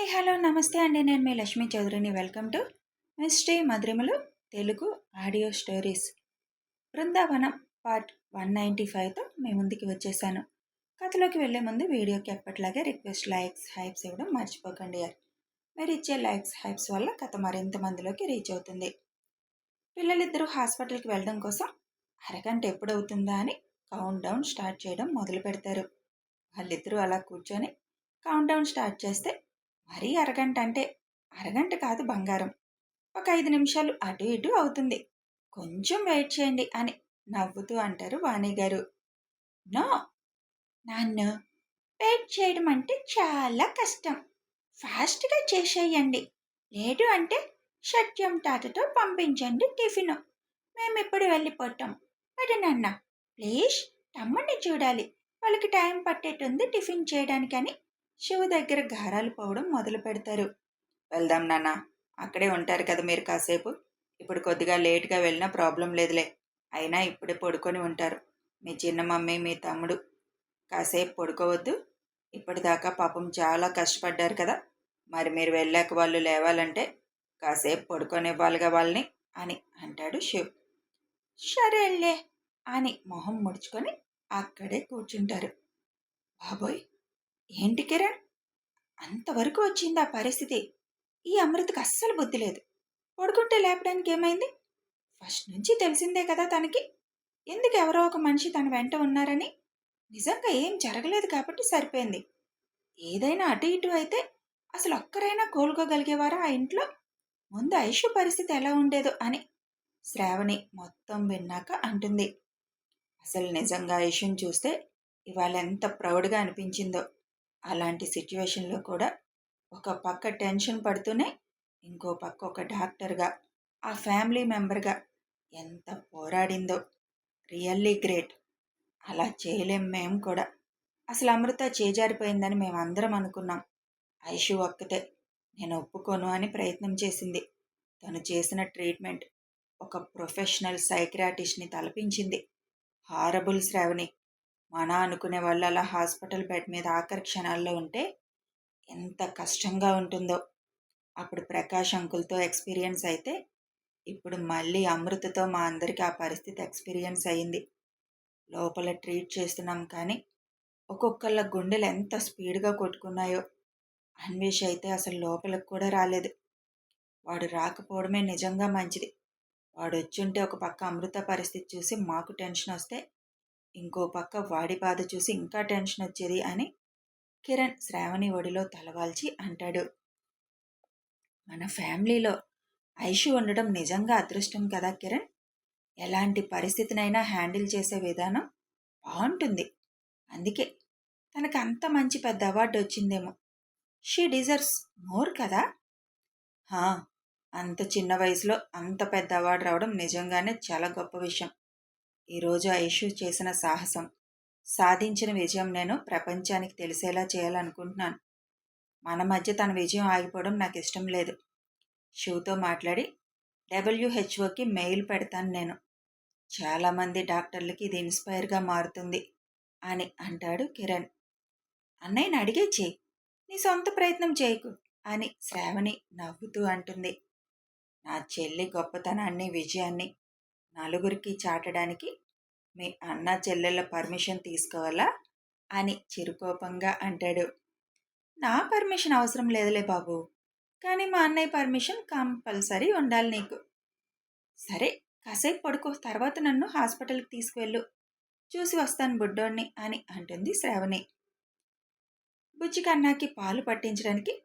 Hi hello నమస్తే అండి. నేను మీ లక్ష్మీ చౌదరిని. Welcome to mystery Madhurimalu Telugu audio stories. Brindavanam part 195తో మీ ముందుకి వచ్చేసాను. కథలోకి వెళ్లే ముందు వీడియోకి ఎప్పటిలాగే రిక్వెస్ట్, లైక్స్, హైప్స్ ఇవ్వడం మర్చిపోకండి యార్. మీరు ఇచ్చే లైక్స్, హైప్స్ వల్ల కథ మరింత మందిలోకి రీచ్ అవుతుంది. పిల్లలిద్దరూ హాస్పిటల్కి వెళ్ళడం కోసం అరగంట ఎప్పుడవుతుందా అని కౌంట్ డౌన్ స్టార్ట్ చేయడం మొదలు పెడతారు. వాళ్ళిద్దరూ అలా కూర్చొని కౌంట్ డౌన్ స్టార్ట్ చేస్తే మరీ అరగంట అంటే అరగంట కాదు బంగారం, ఒక 5 నిమిషాలు అటు ఇటు అవుతుంది, కొంచెం వెయిట్ చేయండి అని నవ్వుతూ అంటారు వాణిగారు. నో నాన్న, వెయిట్ చేయడం అంటే చాలా కష్టం, ఫాస్ట్గా చేసేయండి, లేదు అంటే షట్యం తాతతో పంపించండి టిఫిన్, మేమిప్పుడు వెళ్ళిపోతాం. పది నాన్న, ప్లీజ్ తమ్ముడిని చూడాలి, వాళ్ళకి టైం పట్టేటుంది టిఫిన్ చేయడానికని శివ దగ్గర గారాలు పోవడం మొదలు పెడతారు. వెళ్దాం నాన్న, అక్కడే ఉంటారు కదా మీరు కాసేపు, ఇప్పుడు కొద్దిగా లేట్గా వెళ్ళినా ప్రాబ్లం లేదులే, అయినా ఇప్పుడే పడుకొని ఉంటారు మీ చిన్న మమ్మీ మీ తమ్ముడు, కాసేపు పడుకోవద్దు, ఇప్పటిదాకా పాపం చాలా కష్టపడ్డారు కదా, మరి మీరు వెళ్ళాక వాళ్ళు లేవాలంటే కాసేపు పడుకోనివ్వాలిగా వాళ్ళని అని అంటాడు శివ్. సరేలే అని మొహం ముడుచుకొని అక్కడే కూర్చుంటారు. బాబోయ్, ఏంటి కిరణ్, అంతవరకు వచ్చింది ఆ పరిస్థితి? ఈ అమృతకు అస్సలు బుద్ధి లేదు. పడుకుంటే లేపడానికి ఏమైంది? ఫస్ట్ నుంచి తెలిసిందే కదా తనకి, ఎందుకు ఎవరో ఒక మనిషి తన వెంట ఉన్నారని. నిజంగా ఏం జరగలేదు కాబట్టి సరిపోయింది. ఏదైనా అటు ఇటు అయితే అసలు ఒక్కరైనా కోలుకోగలిగేవారా ఆ ఇంట్లో? ముందు ఐషు పరిస్థితి ఎలా ఉండేదో అని శ్రావణి మొత్తం విన్నాక అంటుంది. అసలు నిజంగా ఐషుని చూస్తే ఇవాళ ఎంత ప్రౌడ్గా అనిపించిందో. అలాంటి సిచ్యువేషన్లో కూడా ఒక పక్క టెన్షన్ పడుతూనే ఇంకో పక్క ఒక డాక్టర్గా, ఆ ఫ్యామిలీ మెంబర్గా ఎంత పోరాడిందో. Really great. అలా చేయలేం మేము కూడా. అసలు అమృత చేజారిపోయిందని మేమందరం అనుకున్నాం. ఐషు ఒక్కతే నేను ఒప్పుకోను అని ప్రయత్నం చేసింది. తను చేసిన ట్రీట్మెంట్ ఒక ప్రొఫెషనల్ సైకియాట్రిస్ట్ని తలపించింది. హారబుల్ శ్రావణి. మన అనుకునే వాళ్ళు అలా హాస్పిటల్ బెడ్ మీద ఆఖరి క్షణాల్లో ఉంటే ఎంత కష్టంగా ఉంటుందో. అప్పుడు ప్రకాష్ అంకుల్తో ఎక్స్పీరియన్స్ అయితే ఇప్పుడు మళ్ళీ అమృతతో మా అందరికీ ఆ పరిస్థితి ఎక్స్పీరియన్స్ అయ్యింది. లోపల ట్రీట్ చేస్తున్నాం కానీ ఒక్కొక్కళ్ళ గుండెలు ఎంత స్పీడ్గా కొట్టుకున్నాయో. అన్వేష్ అయితే అసలు లోపలికి కూడా రాలేదు. వాడు రాకపోవడమే నిజంగా మంచిది. వాడు వచ్చుంటే ఒక పక్క అమృత పరిస్థితి చూసి మాకు టెన్షన్ వస్తే ఇంకో పక్క వాడి బాధ చూసి ఇంకా టెన్షన్ వచ్చేది అని కిరణ్ శ్రావణి ఒడిలో తలవాల్చి అంటాడు. మన ఫ్యామిలీలో ఐషు ఉండడం నిజంగా అదృష్టం కదా కిరణ్. ఎలాంటి పరిస్థితినైనా హ్యాండిల్ చేసే విధానం బాగుంటుంది. అందుకే తనకు అంత మంచి పెద్ద అవార్డు వచ్చిందేమో. షీ డిజర్వ్స్ మోర్ కదా. హా, అంత చిన్న వయసులో అంత పెద్ద అవార్డు రావడం నిజంగానే చాలా గొప్ప విషయం. ఈరోజు ఐషు చేసిన సాహసం, సాధించిన విజయం నేను ప్రపంచానికి తెలిసేలా చేయాలనుకుంటున్నాను. మన మధ్య తన విజయం ఆగిపోవడం నాకు ఇష్టం లేదు. షూతో మాట్లాడి డబ్ల్యూహెచ్ఓకి మెయిల్ పెడతాను నేను. చాలామంది డాక్టర్లకి ఇది ఇన్స్పైర్గా మారుతుంది అని అంటాడు కిరణ్. అన్నయ్యని అడిగే చేయి, నీ సొంత ప్రయత్నం చేయకు అని శ్రావణి నవ్వుతూ అంటుంది. నా చెల్లి గొప్పతనాన్ని, విజయాన్ని నలుగురికి చాటడానికి మీ అన్న చెల్లెళ్ళ పర్మిషన్ తీసుకోవాలా అని చిరుకోపంగా అంటాడు. నా పర్మిషన్ అవసరం లేదులే బాబు, కానీ మా అన్నయ్య పర్మిషన్ కంపల్సరీ ఉండాలి నీకు. సరే, కాసేపు పడుకో, తర్వాత నన్ను హాస్పిటల్కి తీసుకువెళ్ళు, చూసి వస్తాను బుడ్డోడిని అని అంటుంది శ్రావణి. బుజ్జికన్నాకి పాలు పట్టించడానికి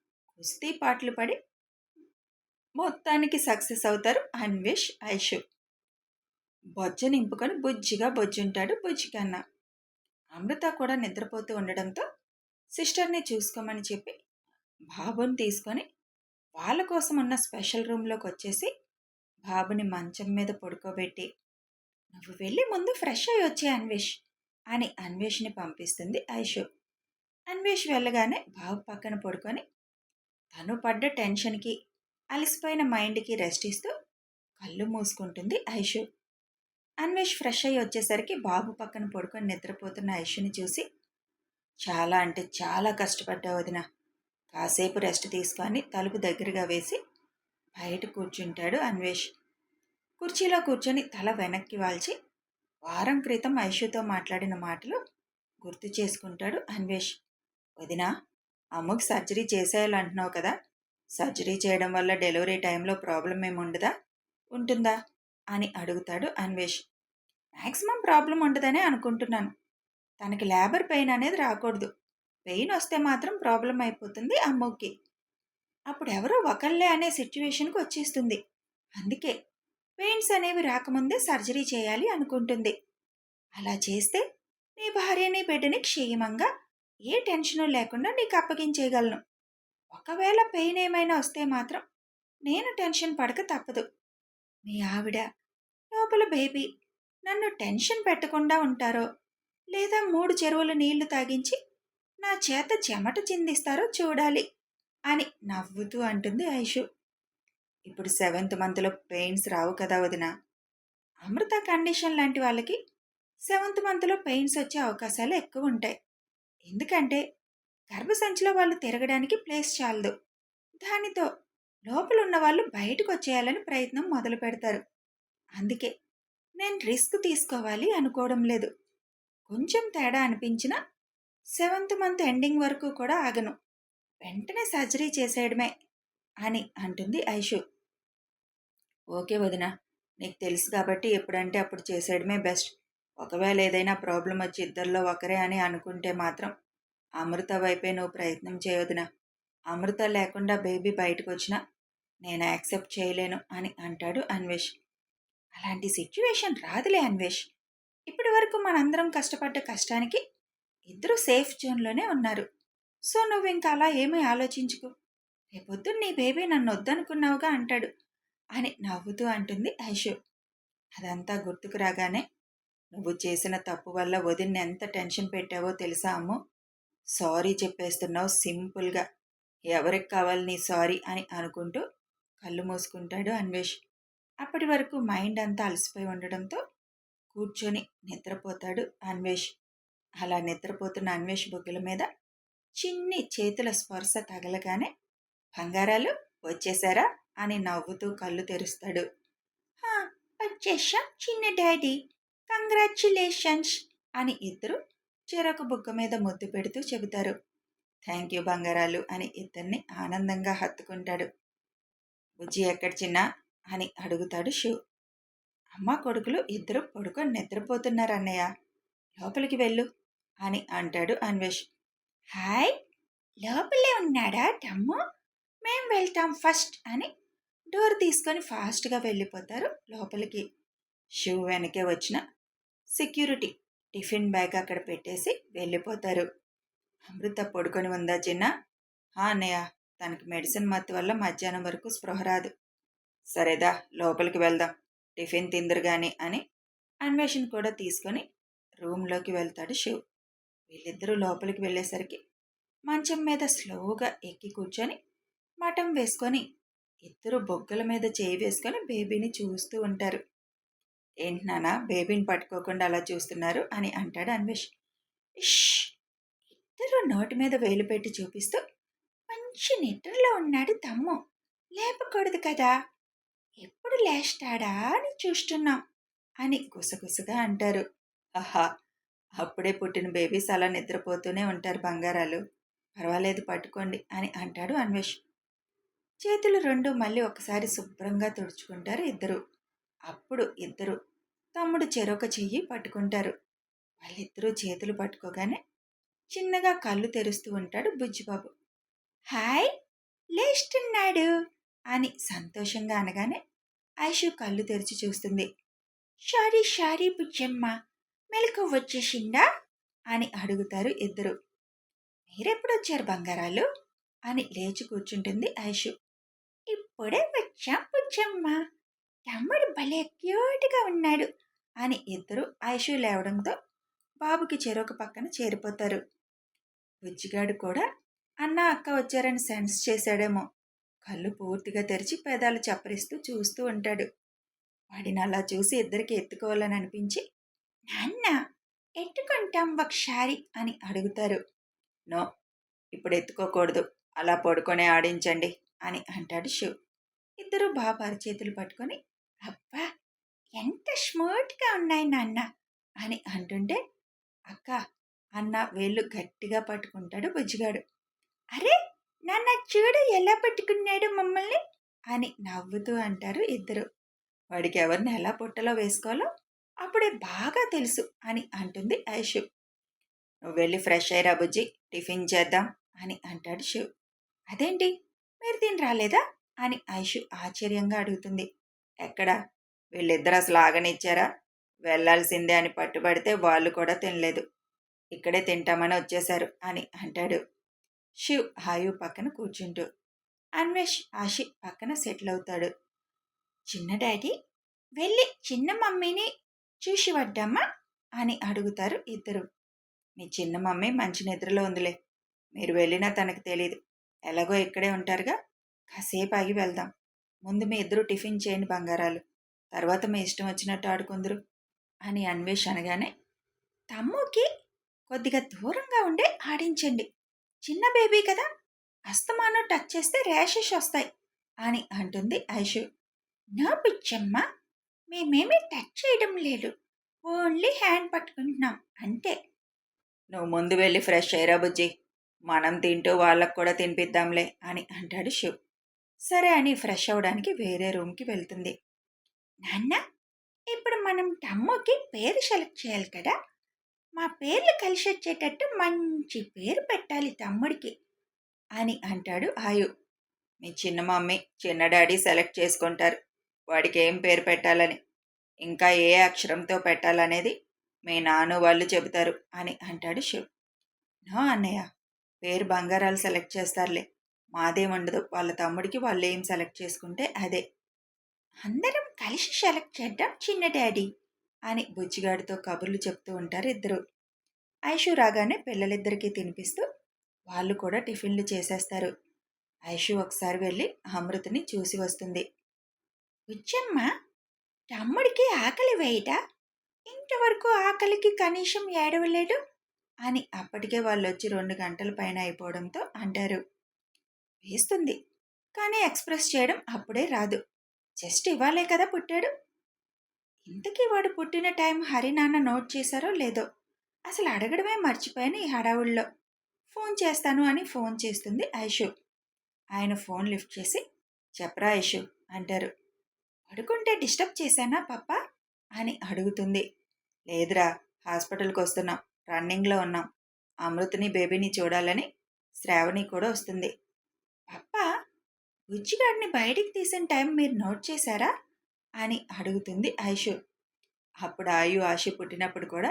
కుస్తీ పాటలు పడి మొత్తానికి సక్సెస్ అవుతారు అన్వేష్, ఐషు. బొజ్జ నింపుకొని బుజ్జిగా బొజ్జుంటాడు బుజ్జికన్న. అమృత కూడా నిద్రపోతూ ఉండడంతో సిస్టర్ని చూసుకోమని చెప్పి బాబుని తీసుకొని వాళ్ళ కోసం ఉన్న స్పెషల్ రూమ్లోకి వచ్చేసి బాబుని మంచం మీద పడుకోబెట్టి, నువ్వు వెళ్ళి ముందు ఫ్రెష్ అయ్యి వచ్చే అన్వేష్ అని అన్వేష్ని పంపిస్తుంది ఐషు. అన్వేష్ వెళ్ళగానే బాబు పక్కన పడుకొని తను పడ్డ టెన్షన్కి, అలసిపోయిన మైండ్కి రెస్ట్ ఇస్తూ కళ్ళు మూసుకుంటుంది ఐషు. అన్వేష్ ఫ్రెష్ అయ్యి వచ్చేసరికి బాబు పక్కన పడుకొని నిద్రపోతున్న ఐషుని చూసి, చాలా అంటే చాలా కష్టపడ్డావు వదిన, కాసేపు రెస్ట్ తీసుకొని తలుపు దగ్గరగా వేసి బయట కూర్చుంటాడు అన్వేష్. కుర్చీలో కూర్చొని తల వెనక్కి వాల్చి వారం క్రితం ఐషుతో మాట్లాడిన మాటలు గుర్తు చేసుకుంటాడు అన్వేష్. వదినా, అమ్మకు సర్జరీ చేసేయాలంటున్నావు కదా, సర్జరీ చేయడం వల్ల డెలివరీ టైంలో ప్రాబ్లం ఏమి ఉండదా, ఉంటుందా అని అడుగుతాడు అన్వేష్. మ్యాక్సిమం ప్రాబ్లం ఉండదనే అనుకుంటున్నాను. తనకి లేబర్ పెయిన్ అనేది రాకూడదు. పెయిన్ వస్తే మాత్రం ప్రాబ్లం అయిపోతుంది అమ్మకి. అప్పుడు ఎవరో ఒకళ్ళే అనే సిచ్యువేషన్కి వచ్చేస్తుంది. అందుకే పెయిన్స్ అనేవి రాకముందే సర్జరీ చేయాలి అనుకుంటుంది. అలా చేస్తే నీ భార్యని బిడ్డని క్షేమంగా ఏ టెన్షను లేకుండా నీకు అప్పగించేయగలను. ఒకవేళ పెయిన్ ఏమైనా వస్తే మాత్రం నేను టెన్షన్ పడక తప్పదు. మీ ఆవిడ, లోపల బేబీ నన్ను టెన్షన్ పెట్టకుండా ఉంటారో లేదా 3 చెరువుల నీళ్లు తాగించి నా చేత చెమట చిందిస్తారో చూడాలి అని నవ్వుతూ అంటుంది ఐషు. ఇప్పుడు 7th మంత్లో పెయిన్స్ రావు కదా వదిన. అమృత కండిషన్ లాంటి వాళ్ళకి 7th మంత్లో పెయిన్స్ వచ్చే అవకాశాలు ఎక్కువ ఉంటాయి. ఎందుకంటే గర్భసంచిలో వాళ్ళు తిరగడానికి ప్లేస్ చాలదు. దానితో లోపల ఉన్న వాళ్ళు బయటకు వచ్చేయాలని ప్రయత్నం మొదలు పెడతారు. అందుకే నేను రిస్క్ తీసుకోవాలి అనుకోవడం లేదు. కొంచెం తేడా అనిపించినా 7th మంత్ ఎండింగ్ వరకు కూడా ఆగను. వెంటనే సర్జరీ చేసేయడమే అని అంటుంది ఐషు. ఓకే వదిన, నీకు తెలుసు కాబట్టి ఎప్పుడంటే అప్పుడు చేసేయడమే బెస్ట్. ఒకవేళ ఏదైనా ప్రాబ్లం వచ్చి ఇద్దరిలో ఒకరే అని అనుకుంటే మాత్రం అమృత వైపే నువ్వు ప్రయత్నం చేయొదినా. అమృత లేకుండా బేబీ బయటకు వచ్చినా నేను యాక్సెప్ట్ చేయలేను అని అంటాడు అన్వేష్. అలాంటి సిచ్యువేషన్ రాదులే అన్వేష్. ఇప్పటి వరకు మనందరం కష్టపడ్డ కష్టానికి ఇద్దరు సేఫ్ జోన్లోనే ఉన్నారు. సో నువ్వు ఇంకా అలా ఏమీ ఆలోచించుకో. రేపొద్దు నీ బేబీ నన్ను వద్దనుకున్నావుగా అంటాడు అని నవ్వుతూ అంటుంది ఐషు. అదంతా గుర్తుకు రాగానే, నువ్వు చేసిన తప్పు వల్ల వదిన్ని ఎంత టెన్షన్ పెట్టావో తెలుసా అమ్ము. సారీ చెప్పేస్తున్నావు సింపుల్గా. ఎవరికి కావాలి నీ సారీ అని అనుకుంటూ కళ్ళు మూసుకుంటాడు అన్వేష్. అప్పటి వరకు మైండ్ అంతా అలసిపోయి ఉండడంతో కూర్చొని నిద్రపోతాడు అన్వేష్. అలా నిద్రపోతున్న అన్వేష్ బొగ్గల మీద చిన్ని చేతుల స్పర్శ తగలగానే, బంగారాలు వచ్చేసారా అని నవ్వుతూ కళ్ళు తెరుస్తాడు. వచ్చేసా చిన్న డాడీ, కంగ్రాచ్యులేషన్స్ అని ఇద్దరు చెరొక బుగ్గ మీద ముద్దు పెడుతూ చెబుతారు. థ్యాంక్ యూ బంగారాలు అని ఇద్దరిని ఆనందంగా హత్తుకుంటాడు. బుజ్జి ఎక్కడ చిన్నా అని అడుగుతాడు శివ్. అమ్మ కొడుకులు ఇద్దరు పడుకొని నిద్రపోతున్నారు అన్నయ్య, లోపలికి వెళ్ళు అని అంటాడు అన్వేష్. హాయ్, లోపలే ఉన్నాడా తమ్ము, మేం వెళ్తాం ఫస్ట్ అని డోర్ తీసుకొని ఫాస్ట్గా వెళ్ళిపోతారు లోపలికి. శివ్ వెనకే వచ్చిన సెక్యూరిటీ టిఫిన్ బ్యాగ్ అక్కడ పెట్టేసి వెళ్ళిపోతారు. అమృత పడుకొని ఉందా చిన్న? అన్నయ్య, తనకి మెడిసిన్ మత్తు వల్ల మధ్యాహ్నం వరకు స్పృహ రాదు. సరేదా లోపలికి వెళ్దాం, టిఫిన్ తిందురు గాని అని అన్వేషణ కూడా తీసుకొని రూమ్లోకి వెళ్తాడు శివ్. వీళ్ళిద్దరూ లోపలికి వెళ్ళేసరికి మంచం మీద స్లోగా ఎక్కి కూర్చొని మఠం వేసుకొని ఇద్దరు బొగ్గల మీద చేయి వేసుకొని బేబీని చూస్తూ ఉంటారు. ఏంటి నాన్న బేబీని పట్టుకోకుండా అలా చూస్తున్నారు అని అంటాడు అన్వేష్. ఇష్, ఇద్దరు నోటి మీద వేలు పెట్టి చూపిస్తూ మంచి నిద్రలో ఉన్నాడు తమ్ము, లేపకూడదు కదా, ఎప్పుడు లేస్తాడా అని చూస్తున్నాం అని గుసగుసగా అంటారు. ఆహా, అప్పుడే పుట్టిన బేబీస్ అలా నిద్రపోతూనే ఉంటారు బంగారాలు, పర్వాలేదు పట్టుకోండి అని అంటాడు అన్వేష్. చేతులు రెండు మళ్ళీ ఒకసారి శుభ్రంగా తుడుచుకుంటారు ఇద్దరు. అప్పుడు ఇద్దరు తమ్ముడు చెరొక చెయ్యి పట్టుకుంటారు. వాళ్ళిద్దరూ చేతులు పట్టుకోగానే చిన్నగా కళ్ళు తెరుస్తూ ఉంటాడు బుజ్జిబాబు. హాయ్, లేస్తున్నాడు అని సంతోషంగా అనగానే ఐషు కళ్ళు తెరిచి చూస్తుంది. షారీ షారీ బుజ్జమ్మ, మెలకు వచ్చేసిందా అని అడుగుతారు ఇద్దరు. మీరెప్పుడొచ్చారు బంగారాలు అని లేచి కూర్చుంటుంది ఐషు. ఇప్పుడే వచ్చాం బుజ్జమ్మ, తమ్ముడు భలే క్యూట్గా ఉన్నాడు అని ఇద్దరు ఐషు లేవడంతో బాబుకి చెరొక పక్కన చేరిపోతారు. బుజ్జిగాడు కూడా అన్న అక్క వచ్చారని సెన్స్ చేశాడేమో, కళ్ళు పూర్తిగా తెరిచి పెదాలు చప్పరిస్తూ చూస్తూ ఉంటాడు. వాడిని అలా చూసి ఇద్దరికి ఎత్తుకోవాలని అనిపించి, నాన్న ఎత్తుకుంటాం ఒకసారి అని అడుగుతారు. నో, ఇప్పుడు ఎత్తుకోకూడదు, అలా పడుకొని ఆడించండి అని అంటాడు శివ్. ఇద్దరు బాబు అరచేతులు పట్టుకొని, అబ్బా ఎంత స్మూత్గా ఉన్నాయి నాన్న అని అంటుంటే, అక్క అన్న వేళ్ళు గట్టిగా పట్టుకుంటాడు బుజ్జిగాడు. అరే నాన్న చూడు ఎలా పట్టుకున్నాడు మమ్మల్ని అని నవ్వుతూ అంటారు ఇద్దరు. వాడికి ఎవరిని ఎలా పుట్టలో వేసుకోవాలో అప్పుడే బాగా తెలుసు అని అంటుంది ఐషు. నువ్వు వెళ్ళి ఫ్రెష్ అయ్యిరా బుజ్జి, టిఫిన్ చేద్దాం అని అంటాడు శివ్. అదేంటి మీరు తిని రాలేదా అని ఐషు ఆశ్చర్యంగా అడుగుతుంది. ఎక్కడా, వీళ్ళిద్దరు అసలు ఆగనిచ్చారా? వెళ్లాల్సిందే అని పట్టుబడితే వాళ్ళు కూడా తినలేదు, ఇక్కడే తింటామని వచ్చేశారు అని అంటాడు శివ్ ఆయు పక్కన కూర్చుంటూ. అన్వేష్ ఆషి పక్కన సెటిల్ అవుతాడు. చిన్న డాడీ వెళ్ళి చిన్న మమ్మీని చూసి వడ్డామా అని అడుగుతారు ఇద్దరు. మీ చిన్న మమ్మీ మంచి నిద్రలో ఉందిలే, మీరు వెళ్ళినా తనకు తెలీదు, ఎలాగో ఇక్కడే ఉంటారుగా, కాసేపు ఆగి వెళ్దాం. ముందు మీ ఇద్దరు టిఫిన్ చేయండి బంగారాలు, తర్వాత మీ ఇష్టం వచ్చినట్టు ఆడుకుందరు అని అన్వేష్ అనగానే, తమ్ముకి కొద్దిగా దూరంగా ఉండే ఆడించండి, చిన్న బేబీ కదా, అస్తమానం టచ్ చేస్తే ర్యాషెస్ వస్తాయి అని అంటుంది ఐషు. నా పిచ్చమ్మ, మేమేమీ టచ్ చేయడం లేదు, ఓన్లీ హ్యాండ్ పట్టుకుంటున్నాం అంతే. నువ్వు ముందు వెళ్ళి ఫ్రెష్ అయ్యరా బుజ్జి, మనం తింటూ వాళ్ళకు కూడా తినిపిద్దాంలే అని అంటాడు శివ్. సరే అని ఫ్రెష్ అవ్వడానికి వేరే రూమ్కి వెళ్తుంది. నాన్న, ఇప్పుడు మనం తమ్ముకి పేరు సెలెక్ట్ చేయాలి కదా, మా పేర్లు కలిసి వచ్చేటట్టు మంచి పేరు పెట్టాలి తమ్ముడికి అని అంటాడు ఆయు. మీ చిన్న మమ్మీ చిన్న డాడీ సెలెక్ట్ చేసుకుంటారు వాడికి ఏం పేరు పెట్టాలని, ఇంకా ఏ అక్షరంతో పెట్టాలనేది మీ నాన్న వాళ్ళు చెబుతారు అని అంటాడు శివ్. నో అన్నయ్య, పేరు బంగారాలు సెలెక్ట్ చేస్తారులే, మాదేముండదు, వాళ్ళ తమ్ముడికి వాళ్ళు ఏం సెలెక్ట్ చేసుకుంటే అదే. అందరం కలిసి సెలెక్ట్ చేద్దాం చిన్న డాడీ అని బుజ్జిగాడితో కబుర్లు చెప్తూ ఉంటారు ఇద్దరు. ఐషు రాగానే పిల్లలిద్దరికీ తినిపిస్తూ వాళ్ళు కూడా టిఫిన్లు చేసేస్తారు. ఐషు ఒకసారి వెళ్ళి అమృతని చూసి వస్తుంది. బుజ్జమ్మ, తమ్ముడికి ఆకలి వేయటా, ఇంతవరకు ఆకలికి కనీసం ఏడవలేడు అని అప్పటికే వాళ్ళు వచ్చి 2 గంటల పైన అయిపోవడంతో అంటారు. వేస్తుంది, కానీ ఎక్స్ప్రెస్ చేయడం అప్పుడే రాదు, జస్ట్ ఇవాళే కదా పుట్టాడు. ఇంతకీ వాడు పుట్టిన టైం హరినాన్న నోట్ చేశారో లేదో, అసలు అడగడమే మర్చిపోయాను ఈ హడావుల్లో. ఫోన్ చేస్తాను అని ఫోన్ చేస్తుంది ఐషు. ఆయన ఫోన్ లిఫ్ట్ చేసి, చెప్పరా ఐషు అంటారు. పడుకుంటే డిస్టర్బ్ చేశానా పప్పా అని అడుగుతుంది. లేదురా, హాస్పిటల్కి వస్తున్నాం, రన్నింగ్లో ఉన్నాం, అమృతని బేబీని చూడాలని శ్రావణి కూడా వస్తుంది. పప్పా, బుజ్జిగాడిని బయటికి తీసిన టైం మీరు నోట్ చేశారా అని అడుగుతుంది ఐషు. అప్పుడు ఆయు ఆశ పుట్టినప్పుడు కూడా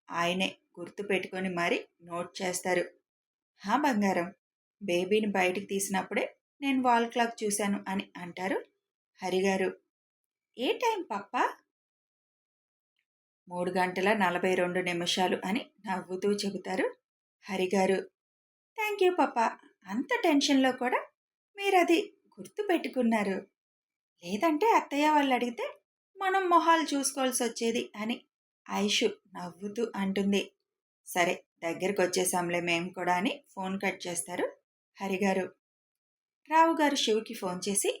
ఆయనే గుర్తు పెట్టుకొని మరీ నోట్ చేస్తారు. హా బంగారం, బేబీని బయటికి తీసినప్పుడే నేను వాల్ క్లాక్ చూశాను అని అంటారు హరిగారు. ఏ టైం పప్పా? 3:42 అని నవ్వుతూ చెబుతారు హరిగారు. థ్యాంక్ యూ పప్పా, అంత టెన్షన్లో కూడా మీరు అది గుర్తు పెట్టుకున్నారు, లేదంటే అత్తయ్య వాళ్ళు అడిగితే మనం మొహాలు చూసుకోవాల్సి వచ్చేది అని ఐషు నవ్వుతూ అంటుంది. సరే దగ్గరికి వచ్చేసాంలే మేము కూడా అని ఫోన్ కట్ చేస్తారు హరిగారు. రావు గారు శివుకి ఫోన్ చేసి,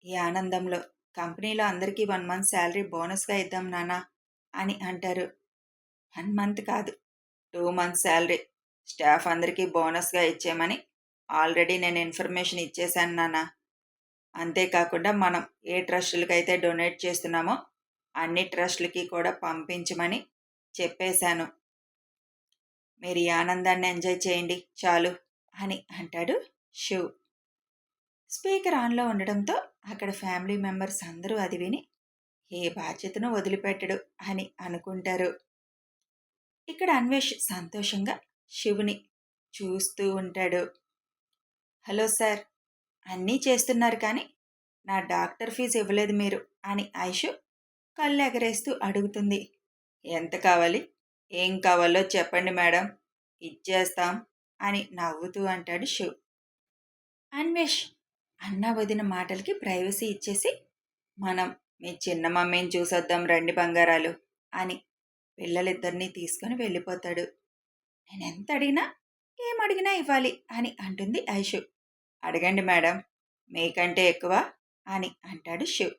ఈ ఆనందంలో కంపెనీలో అందరికీ 1 మంత్ శాలరీ బోనస్గా ఇద్దాం నానా అని అంటారు. 1 మంత్ కాదు, 2 మంత్స్ శాలరీ స్టాఫ్ అందరికీ బోనస్గా ఇచ్చేయమని ఆల్రెడీ నేను ఇన్ఫర్మేషన్ ఇచ్చేశాను నాన్న. అంతేకాకుండా మనం ఏ ట్రస్టులకైతే డొనేట్ చేస్తున్నామో అన్ని ట్రస్టులకి కూడా పంపించమని చెప్పేశాను. మీరు ఈ ఆనందాన్ని ఎంజాయ్ చేయండి చాలు అని అంటాడు శివ్. స్పీకర్ ఆన్లో ఉండడంతో అక్కడ ఫ్యామిలీ మెంబర్స్ అందరూ అది విని ఏ బాధ్యతను వదిలిపెట్టడు అని అనుకుంటారు. ఇక్కడ అన్వేష్ సంతోషంగా శివుని చూస్తూ ఉంటాడు. హలో సార్, అన్నీ చేస్తున్నారు కానీ నా డాక్టర్ ఫీజు ఇవ్వలేదు మీరు అని ఐషు కళ్ళు ఎగరేస్తూ అడుగుతుంది. ఎంత కావాలి, ఏం కావాలో చెప్పండి మేడం, ఇచ్చేస్తాం అని నవ్వుతూ అంటాడు శివ్. అన్వేష్ అన్న వదిన మాటలకి ప్రైవసీ ఇచ్చేసి, మనం మీ చిన్న మమ్మీని చూసొద్దాం రండి బంగారాలు అని పిల్లలిద్దరినీ తీసుకొని వెళ్ళిపోతాడు. నేనెంత అడిగినా ఏమడిగినా ఇవ్వాలి అని అంటుంది ఐషు. అడగండి మేడం, మీకంటే ఎక్కువ అని అంటాడు శివ్.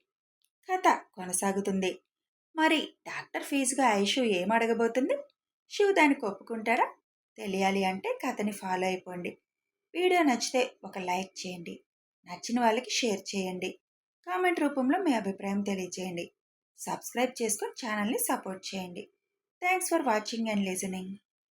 కథ కొనసాగుతుంది. మరి డాక్టర్ ఫీజుగా ఐషు ఏం అడగబోతుంది? శివ్ దానికి ఒప్పుకుంటాడా? తెలియాలి అంటే కథని ఫాలో అయిపోండి. వీడియో నచ్చితే ఒక లైక్ చేయండి. నచ్చిన వాళ్ళకి షేర్ చేయండి. కామెంట్ రూపంలో మీ అభిప్రాయం తెలియజేయండి. సబ్స్క్రైబ్ చేసుకొని ఛానల్ని సపోర్ట్ చేయండి. Thanks for watching and listening.